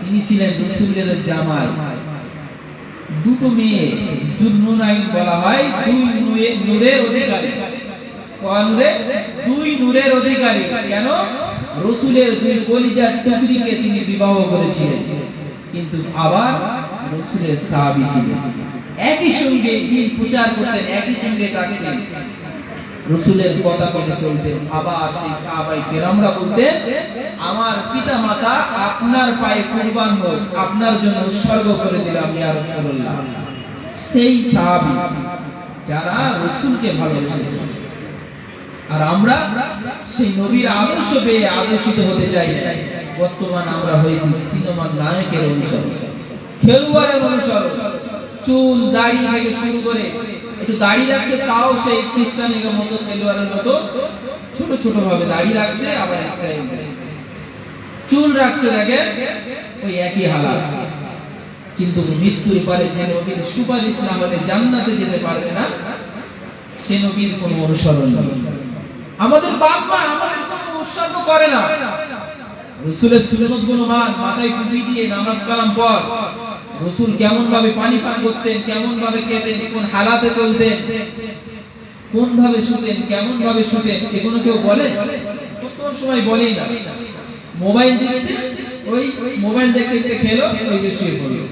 তিনি ছিলেন রাসূলের জামাই। দুটো মেয়ে, জুন্নুরাইন বলা হয়, দুই নূরের অধিকারী। দুই নূরের অধিকারী। কেন? রাসূলের দুই কলিজার টুকরিকে তিনি বিবাহ করেছিলেন, কিন্তু আবার রাসূলের সাহাবী ছিলেন, একই সঙ্গে দিন প্রচার করতেন, একই সঙ্গে থাকতেন, রাসূলের কথা মেনে চলতেন। আবার সেই সাহাবায়ে কেরামরা বলতেন, আমার পিতা মাতা আপনার পায়ে কুরবান হোক, আপনার জন্য উৎসর্গ করে দিলাম ইয়া রাসূলুল্লাহ। সেই সাহাবী যারা রাসূলকে ভালোবেসেছেন, আর আমরা সেই নবীর আদর্শ পেয়ে আদর্শিত হতে চাই। বর্তমান আমরা হয়েছি সিনেমার নায়কের অনুসরণ, খেলোয়াড়ের অনুসরণ। চুল দাড়ি থেকে শুরু করে, একটু দাড়ি রাখছে তাও সেই খ্রিস্টানের মতো, খেলোয়াড়ের মতো ছোট ছোট ভাবে দাড়ি রাখছে, আবার স্টাইল চুল রাখছে, দেখে ওই একই হালাত। কিন্তু মৃত্যুর পরে যে নবীর সুপারিশ না হলে জান্নাতে যেতে পারবে না, সে নবীর কোনো অনুসরণ নেই। আমাদের বাপ মা আমাদের কোনো উৎসর্গ করে না। রাসূলের সুন্নাত গুলো মান, মাথায় টুপি দিয়ে নামাজ কালাম পড়। রাসূল কেমন ভাবে পানি পান করতেন, কেমন ভাবে খেতেন, কোন হালাতে চলতেন, কোন ভাবে শুতেন, কেমন ভাবে শুতেন, এগুলো কেউ বলে? বর্তমান সময় বলেই না। মোবাইল দিচ্ছে, ওই মোবাইল দেখতে দেখতে খেলো, ওই বেশি পড়লো।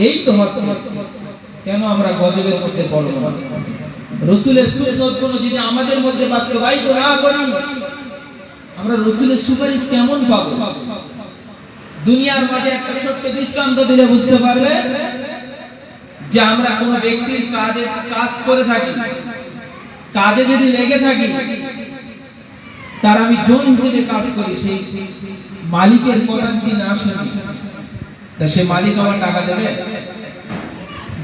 এই তো হচ্ছে। কেন আমরা গজবের মধ্যে পড়ব? রাসূলের সুন্নাত গুলো যদি আমাদের মধ্যে বাস্তবায়িত না করি, আমরা রাসূলের সুপারিশ কেমন পাবো? দুনিয়ার মাঝে একটা ছোট্ট দৃষ্টান্ত দিলে বুঝতে পারবে যে আমরা কোন ব্যক্তির কাজ করে থাকি, কাজে যদি লেগে থাকি, তার আমি জন হিসেবে কাজ করি, সেই মালিকের কথা যদি না শুনি, তা সে মালিক আমার টাকা দেবে?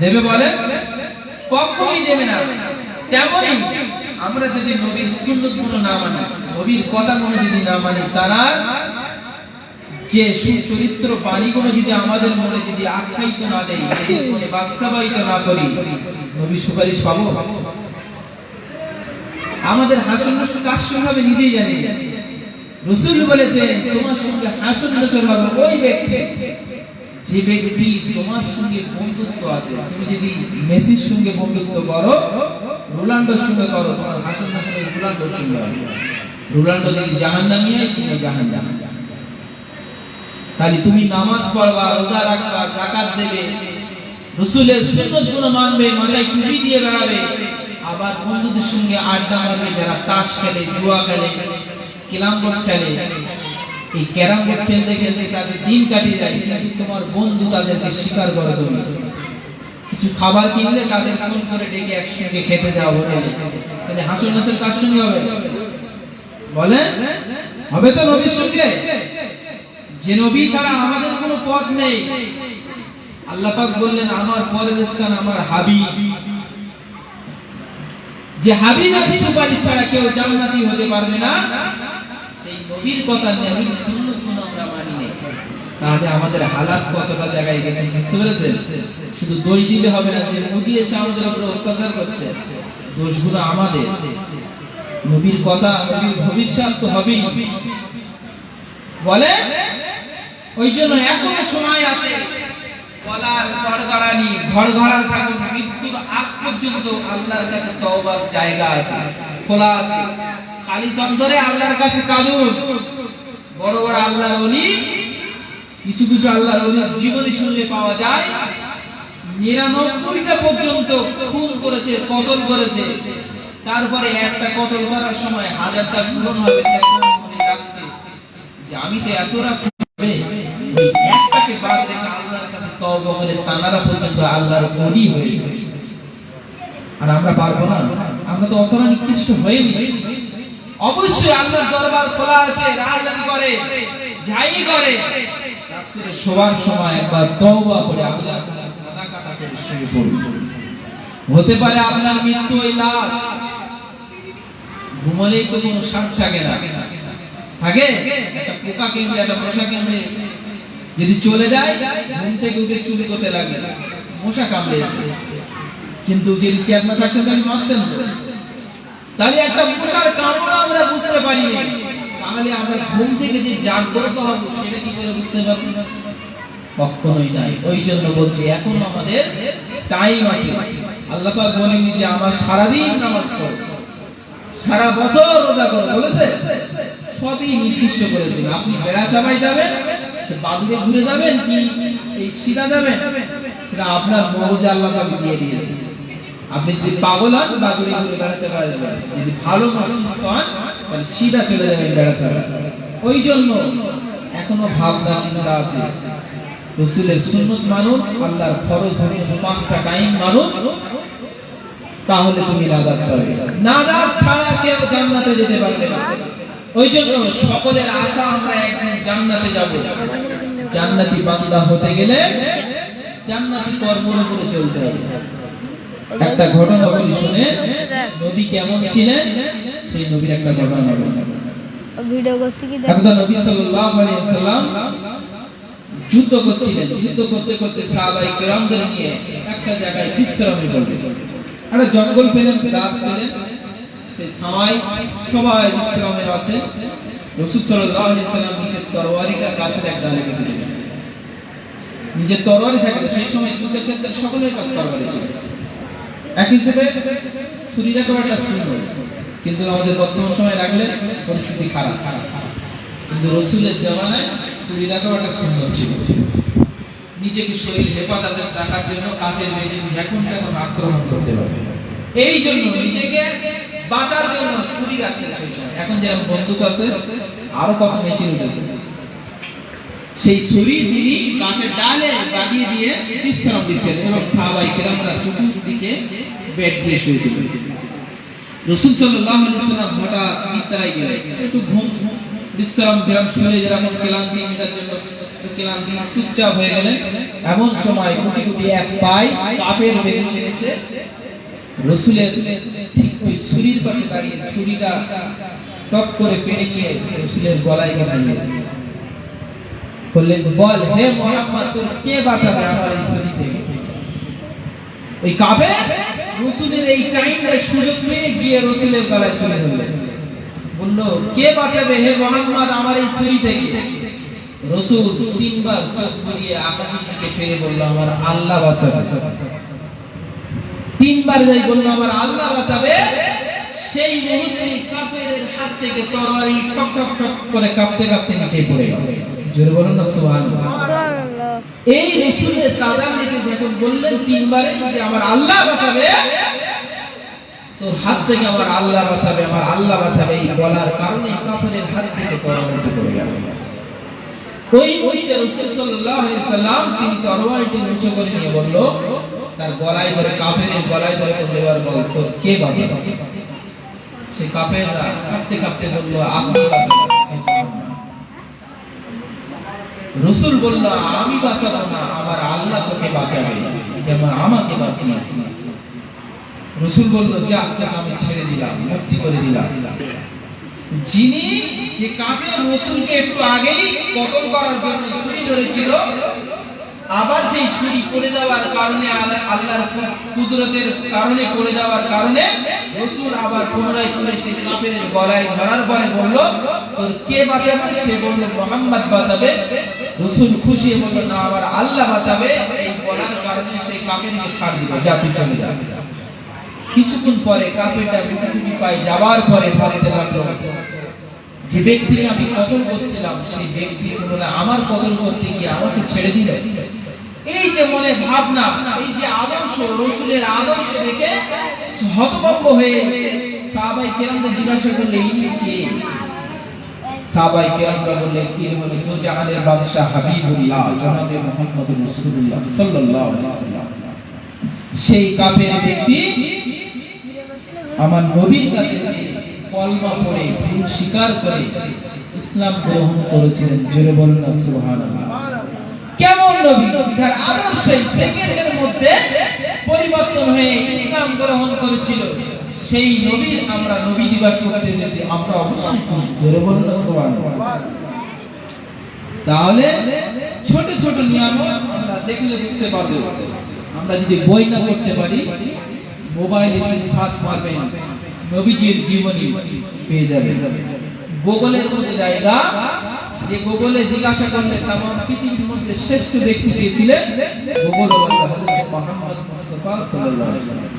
দেবে বলে? কখনোই দেবে না। তেমনই আমরা যদি নবীর সুন্নাত গুলো না মানি, নবীর কথা গুলো যদি না মানি, তারা যে সুচরিত্র বাণীগুলো যদি আমাদের মনে যদি আখ্যায়িত না দেয়, মনে বাস্তবায়িত না করি, নবীর সুপারিশ পাবো? আমাদের হাসন নসর কার সঙ্গে হবে নিজেই জানি। রাসূল বলেছেন, তোমার সঙ্গে হাসন নসর হবে ওই ব্যক্তি যে ব্যক্তি তোমার সঙ্গে বন্ধুত্ব আছে। তুমি যদি মেসির সঙ্গে বন্ধুত্ব করো, রোনাল্ডোর সঙ্গে করো, তোমার হাসন নসর রোনাল্ডোর সঙ্গে হবে। রোনাল্ডো যদি জাহান্নামী হয়, তুমি জাহান্নামী। তাহলে তুমি নামাজ পড়বা, রোজা রাখবা, যাকাত দেবে, রাসূলের সুন্নাত গুলো মানবে, মাথায় টুপি দিয়ে বেড়াবে, আবার বন্ধুদের সঙ্গে আড্ডা মারবে, যারা তাস খেলে, জুয়া খেলে, ক্যারাম বোর্ড খেলে। এই ক্যারাম বোর্ড খেলতে খেলতে তাদের দিন কাটিয়ে যায়, কিন্তু তোমার বন্ধু তাদেরকে স্বীকার করে। তুমি কিছু খাবার কিনলে তাদের ফোন করে ডেকে একসঙ্গে খেতে যাও হোটেলে। তাহলে হাসন নাসর কার সঙ্গে হবে? বলে হবে তো নবীর সঙ্গে। যে নবী ছাড়া আমাদের কোনো পথ নেই। আল্লাহ পাক বললেন, আমার পরের স্থান আমার হাবিব। যে হাবিবের সুপারিশ ছাড়া কেউ জান্নাতি হতে পারবে না, সেই নবীর কথা, নবীর সুন্নাত গুলো আমরা মানি না। তাহলে আমাদের হালাত কতটা জায়গায় গেছে বুঝতে পেরেছেন? শুধু দোষ দিলে হবে না যে মোদি এসে আমাদের উপরে অত্যাচার করছে, দোষগুলো আমাদের। নবীর কথা, নবীর ভবিষ্যৎ তো হবেই। বলে ওই জন্য এখনো সময় আছে, বলার গড়গড়ানি, ঘড়ঘড়া থাকুন, মৃত্যুর আগ পর্যন্ত আল্লাহর কাছে তওবার জায়গা আছে, খোলা আছে। খালি অন্তরে আল্লাহর কাছে কাঁদুন। বড় বড় আল্লাহর ওলি, কিছু কিছু আল্লাহর ওলির জীবনী শুনলে পাওয়া যায় 99টা পর্যন্ত খুন করেছে, কতল করেছে। তারপরে একটা কতল করার সময় 1000টা পূরণ হবে, মনে রাখছে যে আমি তো এতটা একটাকে বাদ রেখে আল্লাহর কাছে তওবা করে তানারা পর্যন্ত আল্লাহর ওলি হয়েছে। আর আমরা পারবো না? আমরা তো অতটা নিকৃষ্ট হইনি। অবশ্যই আল্লাহর দরবার খোলা আছে, রাজধানী করে, যাই করে, রাত্রে শোয়ার সময় একবার তওবা করে আল্লাহর কাছে কাঁদা কাটা করে শুয়ে পড়ুন। হতে পারে আপনার মৃত্যু ওই লাশ, ঘুমালেই তো কোনো স্বাদ থাকে না, থাকে একটা পোকা কেমড়ে একটা মশা কেমড়ে যদি চলে যায়, ঘুম থেকে উঠে চুরি করতে লাগে, মশা কামড়েছে। কিন্তু যদি চেয়ার না থাকতেন তাহলে মারতেন তো। তাহলে একটা মশার কামড় আমরা বুঝতে পারি না, তাহলে আমরা ঘুম থেকে যে জাগ্রত হব সেটা কি করে বুঝতে পারবো? কখনোই নাই। ওই জন্য বলছি এখন আমাদের টাইম আছে। আল্লাহ পাক বলেননি যে আমার সারাদিন নামাজ পড়ো, সারা বছর রোজা করো, বলেছে? সবই নির্দিষ্ট করে দিন। আপনি বেড়া চাপাই যাবেন, সে বাদুড়ে ঘুরে যাবেন কি এই সিধা যাবেন, সেটা আপনার মগজে আল্লাহ পাক দিয়ে দিয়েছে। আপনি যদি পাগল হন বাদুড়ে ঘুরে বেড়াতে পারবেন, যদি ভালো মস্তিষ্ক হন তাহলে সিধা চলে যাবেন বেড়া চাপা। ওই জন্য এখনো ভাবনা চিন্তা আছে, রাসূলের সুন্নাত মানুন, আল্লাহর ফরজ ধর্ম 5টা টাইম মানুন, তাহলে তুমি নাজাত পাবে। নাজাত ছাড়া কেউ জান্নাতে যেতে পারবে না। ওই জন্য সকলের আশা আমরা একদিন জান্নাতে যাব। জান্নাতি বান্দা হতে গেলে জান্নাতি কর্মের উপরে চলতে হবে। একটা ঘটনা বলি শুনে, নবী কেমন ছিলেন সেই নবীর একটা ঘটনা বলি। ভিডিও করতে কি একদা নবী সাল্লাল্লাহু আলাইহি ওয়াসাল্লাম যুদ্ধ করছিলেন। যুদ্ধ করতে করতে সাহাবায়ে কেরামদের নিয়ে একটা জায়গায় বিশ্রামে করলেন। একটা জঙ্গল পেলেন, গাছ পেলেন, সেই ছায়ায় সবাই বিশ্রামে আছে। রাসূল সাল্লাল্লাহু আলাইহি ওয়াসাল্লাম নিজের তরবারিটা গাছের এক ডালে কেটে দিলেন। নিজের তরবারি থাকলে সেই সময় যুদ্ধের ক্ষেত্রে সকলের কাছে তরবারি ছিল। এক হিসেবে ছুরি রাখা একটা সুন্নত, কিন্তু আমাদের বর্তমান সময় রাখলে পরিস্থিতি খারাপ। কিন্তু রাসূলের জামানায় ছুরি রাখা একটা সুন্নত ছিল। নিজেকে শরীর হেফাজতে রাখার জন্য কাফের বেদিন যখন তখন আক্রমণ করতে পারে, এই জন্য নিজেকে বাঁচার জন্য ছুরি রাখতেন সেই সময়। এখন যেরকম বন্দুক আছে, আরো কত মেশিন উঠেছে, সেই ছুরি তিনি গাছের ডালে লাগিয়ে দিয়ে বিশ্রাম দিচ্ছেন এবং সাহাবায়ে কেরামরা চতুর্দিকে বেড দিয়ে শুয়েছিলেন। রাসূল সাল্লাল্লাহু আলাইহি ওয়াসাল্লাম হঠাৎ নিদ্রায় গেলেন। একটু ঘুম বিশ্রাম যেরকম শরীরে যেরকম ক্লান্তি মেটার জন্য ক্লান্তি চুপচাপ হয়ে গেলেন। এমন সময় গুটি গুটি এক পায় কাফের বেদিন এসে রাসূলের ঠিক ওই ছুরির পাশে দাঁড়িয়ে ছুরিটা টপ করে পেরে নিয়ে রাসূলের গলায় গেঁথে বললেন, বল হে মুহাম্মদ, তোর কে বাঁচাবে আমার এই ছুরি থেকে? ওই কাফের রাসূলের এই টাইমে সুযোগ পেয়ে গিয়ে রাসূলের গলায় ছুরি ধরলেন, বলল, কে বাঁচাবে হে মুহাম্মদ আমার এই ছুরি থেকে? রাসূল তিনবার চোখ ঘুরিয়ে আকাশের দিকে ফিরে বলল, আমার আল্লাহ বাঁচাবে। তিনবার যাই বলল, আমার আল্লাহ বাঁচাবে। সেই মুহূর্তে কাফেরের হাত থেকে তরবারি ঠক ঠক ঠক করে কাঁপতে কাঁপতে নিচে পড়ে গেল। জোরে বলুন না সুবহানাল্লাহ। এই রাসূলের তাদান্নিতে যখন বললেন তিনবারে যে আমার আল্লাহ বাঁচাবে, তোর হাত থেকে আমার আল্লাহ বাঁচাবে, আমার আল্লাহ বাঁচাবে, এই বলার কারণে কাফেরের হাত থেকে তরবারিটি পড়ে গেল। ওই মুহূর্তে রাসূল সাল্লাল্লাহু আলাইহি ওয়াসাল্লাম তিনি তরবারিটি উঁচু করে নিয়ে বলল, তার গলায় ধরে কাফেরের গলায় ধরে বললেবার বল, তোর কে বাঁচাবে? সে কাফেররা কাঁপতে কাঁপতে বলল, আপনি বাঁচাবেন। রাসূল বলল, আমি বাঁচাবো না, আমার আল্লাহ তোকে বাঁচাবে, যেমন আমাকে বাঁচিয়েছে। রাসূল বলল, যা, আমি ছেড়ে দিলাম, মুক্তি করে দিলাম। যিনি যে কাফের রাসূলকে একটু আগেই কতল করার জন্য ছুরি ধরেছিল, আবার সেই ছুরি পড়ে যাওয়ার কারণে আল্লাহর কুদরতের কারণে পড়ে যাওয়ার কারণে রাসূল আবার পুনরায় করে সেই কাফের গলায় ধরার পরে বলল, তোর কে বাঁচাবে? সে বলল, মুহাম্মদ বাঁচাবে। রাসূল খুশি হয়ে বলল, না, আমার আল্লাহ বাঁচাবে। এই বলার কারণে সেই কাফেরকে ছাড় দিল, যা তুই চলে যা। কিছুক্ষণ পরে কাফেরটা গুটি পায় যাওয়ার পরে ভাবতে লাগলো, যে ব্যক্তিকে আমি কতল করছিলাম সেই ব্যক্তি পুনরায় আমার কতল করতে গিয়ে আমাকে ছেড়ে দিল। এই যে মনে ভাবনা, এই যে আদর্শ, রাসূলের আদর্শ দেখে হতভম্ব হয়ে সাহাবায়ে কেরামদের জিজ্ঞাসা করলে, ইনি কে? সাহাবায়ে কেরামরা বললেন, ইনি হলেন দু জাহানের বাদশা হাবিবুল্লাহ জনাবে মুহাম্মদুর রাসূলুল্লাহ সাল্লাল্লাহু আলাইহি ওয়াসাল্লাম। সেই কাফের ব্যক্তি আমার নবীর কাছে এসে কলমা পড়ে স্বীকার করে ইসলাম গ্রহণ করেছিলেন। জোরে বলুন না সুবহানাল্লাহ। কেমন নবী, যার আদর্শে সেকেন্ডের মধ্যে পরিবর্তন হয়ে ইসলাম গ্রহণ করেছিল, সেই নবীর আমরা নবী দিবস করতে এসেছি। আমরা অবশ্যই জোরে বলুন না সুবহানাল্লাহ। তাহলে ছোট ছোট নিয়ামত আমরা দেখলে বুঝতে পারবো। আমরা যদি বই না পড়তে পারি, মোবাইলে শুধু সার্চ মারবেন, নবীজির জীবনী পেয়ে যাবেন। গুগলের মধ্যে জায়গা, যে গুগলে জিজ্ঞাসা করলে তাম পৃথিবীর মধ্যে শ্রেষ্ঠ ব্যক্তি কে ছিলেন, গুগল বলে হযরত মুহাম্মদ মুস্তাফা সাল্লাল্লাহু আলাইহি ওয়াসাল্লাম।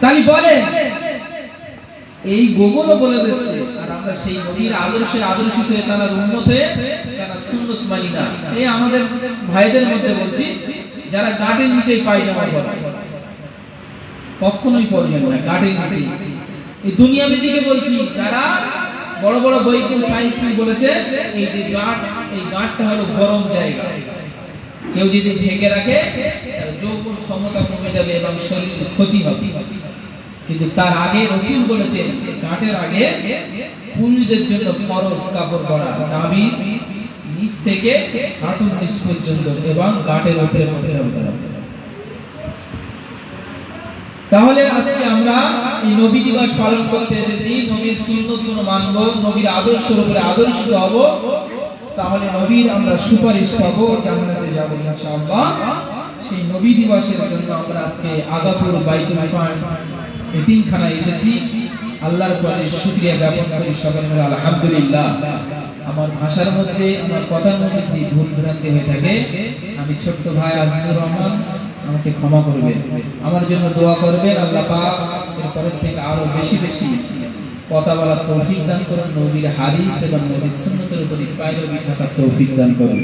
তাই বলে এই গুগলও বলে দিচ্ছে, আর আমরা সেই নবীর আদর্শিত হয়ে তার উম্মত হয়ে তার সুন্নাত মানি না। এই আমাদের ভাইদের মধ্যে বলছি, যারা গাটের নিচে পায়জামা পরে, কখনোই পরবেন না গাটের নিচে। এই দুনিয়াবি দিকে বলছি, যারা বড় বড় বৈজ্ঞানিক সায়েন্টিস্ট বলেছে এই যে গাট, এই গাটটা হলো গরম জায়গা। কেউ যদি ঢেকে রাখে তার যৌবন ক্ষমতা কমে যাবে এবং শরীরের ক্ষতি হবে। কিন্তু তার আগে রাসূল বলেছেন, গাটের আগে পুরুষদের জন্য ফরজ কাপড় পরা, নাভির নিচ থেকে হাঁটুর নিচ পর্যন্ত এবং গাটের উপরে পড়তে হবে। তাহলে আজকে আমরা এই নবী দিবস পালন করতে এসেছি, নবীর সুন্নাত গুলো মানব, নবীর আদর্শের উপরে আদর্শিত হব, তাহলে নবীর আমরা সুপারিশ পাবো, জান্নাতে যাব ইনশাআল্লাহ। সেই নবী দিবসের জন্য আমরা আজকে আগাপুর বাইতুল ফান এতিমখানায় এসেছি। আল্লাহর পরে শুকরিয়া জ্ঞাপন করি সকলে মিলে আলহামদুলিল্লাহ। আমার ভাষার মধ্যে, আমার কথার মধ্যে যদি ভুল ভ্রান্তি হয়ে থাকে, আমি ছোট্ট ভাই আজিজুর রহমান, আমাকে ক্ষমা করবেন। আমার জন্য দোয়া করবেন, আল্লাহ পাক এরপরের থেকে আরো বেশি বেশি কথা বলার তৌফিক দান করুন, নবীর হাদিস এবং নবীর সুন্নাতের উপর পায়রবি থাকার তৌফিক দান করুন।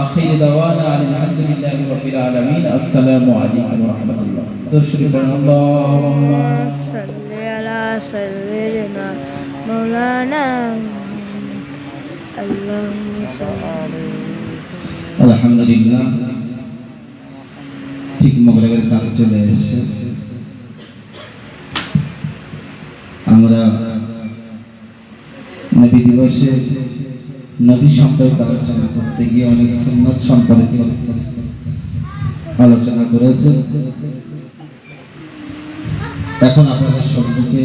আখির দাওয়ানা আলহামদুলিল্লাহি রাব্বিল আলামিন। আসসালামু আলাইকুম ওয়া রাহমাতুল্লাহ। দরুদ আল্লাহুম্মা সাল্লি আলা সাইয়্যিদিনা মাওলানা আল্লাহুম্মা সাল্লি। আলহামদুলিল্লাহ, ঠিক মাগরিবের কাছে চলে এসেছে। আমরা নবী দিবসে নবী সম্পর্কে আলোচনা করতে গিয়ে অনেক সুন্নাত সম্পর্কে আলোচনা করেছে। এখন আপনাদের সম্মুখে